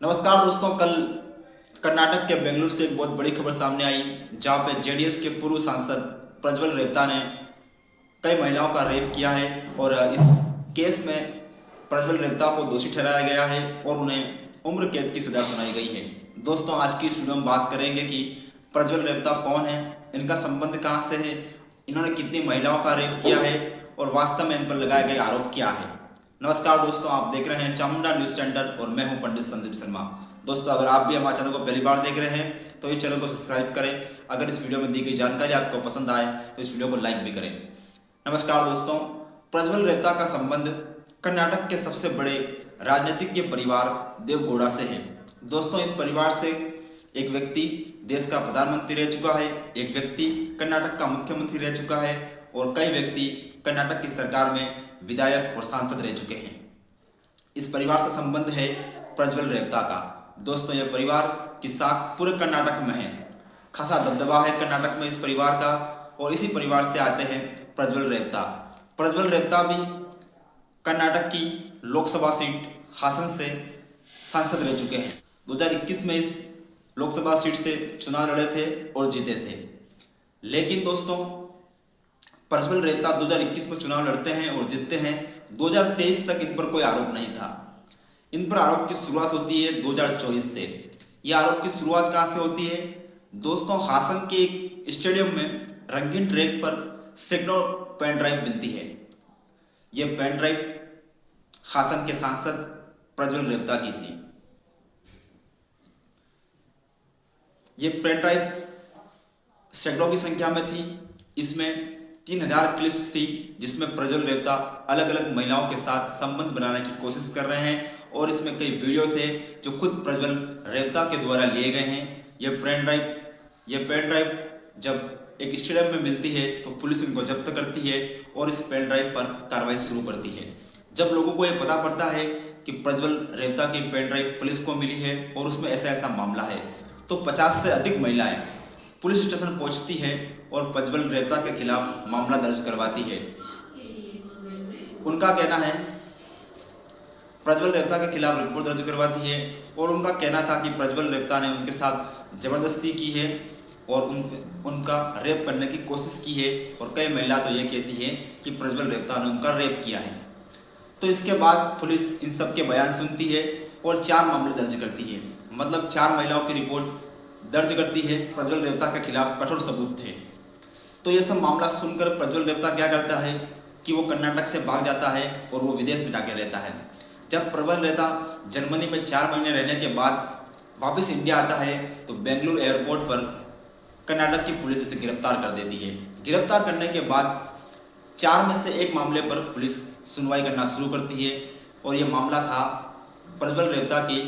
नमस्कार दोस्तों, कल कर्नाटक के बेंगलुरु से एक बहुत बड़ी खबर सामने आई, जहां पे जेडीएस के पूर्व सांसद प्रज्वल रेवता ने कई महिलाओं का रेप किया है और इस केस में प्रज्वल रेवता को दोषी ठहराया गया है और उन्हें उम्र कैद की सजा सुनाई गई है। दोस्तों, आज की इस वीडियो में बात करेंगे कि प्रज्वल रेवता कौन है, इनका संबंध कहाँ से है, इन्होंने कितनी महिलाओं का रेप किया है और वास्तव में इन पर लगाए गए आरोप क्या है। नमस्कार दोस्तों, आप देख रहे हैं चामुंडा न्यूज सेंटर और मैं हूं पंडित संदीप शर्मा। दोस्तों, अगर आप भी हमारे चैनल को पहली बार देख रहे हैं तो इस चैनल को सब्सक्राइब करें। अगर इस वीडियो में दी गई जानकारी आपको पसंद आए तो इस वीडियो को लाइक भी करें। नमस्कार दोस्तों, प्रज्वल रेवता का संबंध कर्नाटक के सबसे बड़े राजनीतिज्ञ परिवार देवगौड़ा से है। दोस्तों, इस परिवार से एक व्यक्ति देश का प्रधानमंत्री रह चुका है, एक व्यक्ति कर्नाटक का मुख्यमंत्री रह चुका है और कई व्यक्ति कर्नाटक की सरकार में विधायक और सांसद रह चुके हैं। इस परिवार से संबंध है प्रज्वल रेवता का। दोस्तों, यह परिवार की साख पूरे कर्नाटक में है, खासा दबदबा है कर्नाटक में इस परिवार का और इसी परिवार से आते हैं प्रज्वल रेवता। प्रज्वल रेवता भी कर्नाटक की लोकसभा सीट हासन से सांसद रह चुके हैं। 2021 में इस लोकसभा सीट से चुनाव लड़े थे और जीते थे। लेकिन दोस्तों, प्रज्वल रेवता 2021 में चुनाव लड़ते हैं और जीतते हैं। 2023 तक इन पर कोई आरोप नहीं था। इन पर आरोप की शुरुआत होती है 2024 से। यह आरोप की शुरुआत कहां से होती है? दोस्तों, हासन के एक स्टेडियम में रंगीन ट्रैक पर सैकड़ों पेन ड्राइव मिलती है। यह पेन ड्राइव हासन के सांसद प्रज्वल रेवता की थी। यह पेन ड्राइव सैकड़ों की संख्या में थी। इसमें 3000 क्लिप्स थी, जिसमें प्रज्वल रेवता अलग अलग महिलाओं के साथ संबंध बनाने की कोशिश कर रहे हैं और इसमें कई वीडियो थे जो खुद प्रज्वल रेवता के द्वारा लिए गए हैं। यह पेन ड्राइव जब एक स्टेडियम में मिलती है तो पुलिस इनको जब्त करती है और इस पेन ड्राइव पर कार्रवाई शुरू करती है। जब लोगों को यह पता पड़ता है कि प्रज्वल रेवता की पेन ड्राइव पुलिस को मिली है और उसमें ऐसा मामला है, तो 50 से अधिक महिलाएं पुलिस स्टेशन पहुंचती है और प्रज्वल रेवता के खिलाफ मामला दर्ज करवाती है। उनका कहना है, प्रज्वल रेवता के खिलाफ रिपोर्ट दर्ज करवाती है और उनका कहना था कि प्रज्वल रेवता ने उनके साथ जबरदस्ती की है और उनका रेप करने की कोशिश की है और कई महिला तो ये कहती है कि प्रज्वल रेवता ने उनका रेप किया है। तो इसके बाद पुलिस इन सब के बयान सुनती है और 4 मामले दर्ज करती है, मतलब 4 महिलाओं की रिपोर्ट दर्ज करती है। प्रज्वल रेवता के खिलाफ कठोर सबूत थे। तो ये सब मामला सुनकर प्रज्वल रेवता क्या करता है कि वो कर्नाटक से भाग जाता है और वो विदेश में जाके रहता है। जब प्रज्वल रेवता जर्मनी में 4 महीने रहने के बाद वापस इंडिया आता है तो बेंगलुरु एयरपोर्ट पर कर्नाटक की पुलिस इसे गिरफ्तार कर देती है। गिरफ्तार करने के बाद 4 में से 1 मामले पर पुलिस सुनवाई करना शुरू करती है और ये मामला था प्रज्वल रेवता के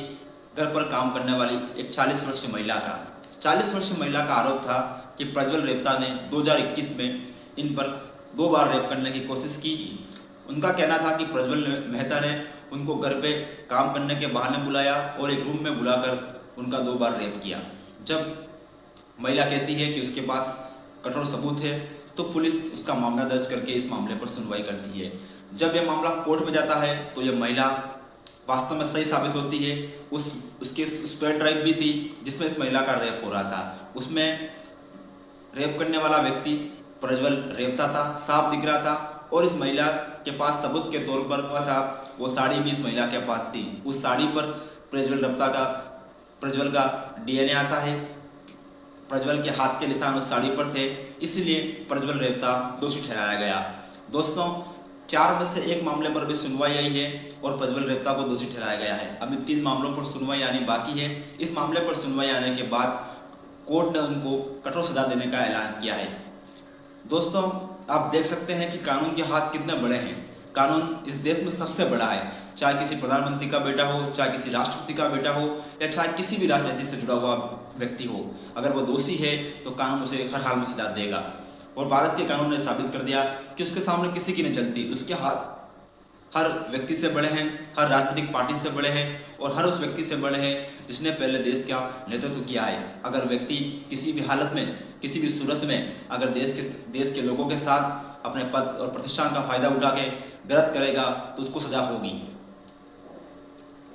घर पर काम करने वाली एक 40 वर्षीय महिला का। 40 वर्षीय महिला का आरोप था कि प्रज्वल रेवता ने 2021 में इन पर 2 बार रेप करने की कोशिश की। उनका कहना था कि प्रज्वल मेहता ने उनको घर पे काम करने के बहाने बुलाया और एक रूम में बुलाकर उनका 2 बार रेप किया। जब महिला कहती है कि उसके पास कठोर सबूत है तो पुलिस उसका मामला दर्ज करके इस मामले पर सुनवाई करती है। जब यह मामला कोर्ट में जाता है तो यह महिला वास्तव में सही साबित होती है। उसके उस पेन ड्राइव भी थी जिसमें इस महिला का रेप हो रहा था। उसमें रेप करने वाला व्यक्ति प्रज्वल रेवता था, साफ दिख रहा था और इस महिला के पास सबूत के तौर पर हुआ था वो साड़ी भी इस महिला के पास थी। उस साड़ी पर प्रज्वल का डीएनए आता है। प्रज्वल के हाथ के निशान उस साड़ी पर थे, इसलिए प्रज्वल रेवता दोषी ठहराया गया। दोस्तों, 4 में से 1 मामले पर भी सुनवाई आई है और प्रज्वल रेवता को दोषी ठहराया गया है। अभी 3 मामलों पर सुनवाई आनी बाकी है। इस मामले पर सुनवाई आने के बाद कोर्ट ने उनको कठोर सजा देने का ऐलान किया है। दोस्तों, आप देख सकते हैं कि कानून के हाथ कितने बड़े हैं। कानून इस देश में सबसे बड़ा है, चाहे किसी प्रधानमंत्री का बेटा हो, चाहे किसी राष्ट्रपति का बेटा हो या चाहे किसी भी राजनीति से जुड़ा हुआ व्यक्ति हो। अगर वो दोषी है तो कानून उसे हर हाल में सजा देगा और भारत के कानून ने साबित कर दिया कि उसके सामने किसी की नहीं चलती। उसके हाथ हर व्यक्ति से बड़े हैं, हर राजनीतिक पार्टी से बड़े हैं और हर उस व्यक्ति से बड़े हैं जिसने पहले देश का नेतृत्व किया है। अगर व्यक्ति किसी भी हालत में, किसी भी सूरत में अगर देश के लोगों के साथ अपने पद और प्रतिष्ठान का फायदा उठा के गलत करेगा तो उसको सजा होगी।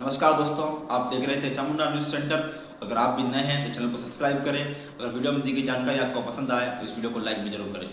नमस्कार दोस्तों, आप देख रहे थे चामुंडा न्यूज़ सेंटर। अगर आप भी नए हैं तो चैनल को सब्सक्राइब करें। अगर वीडियो में दी गई जानकारी आपको पसंद आए तो इस वीडियो को लाइक भी जरूर करें।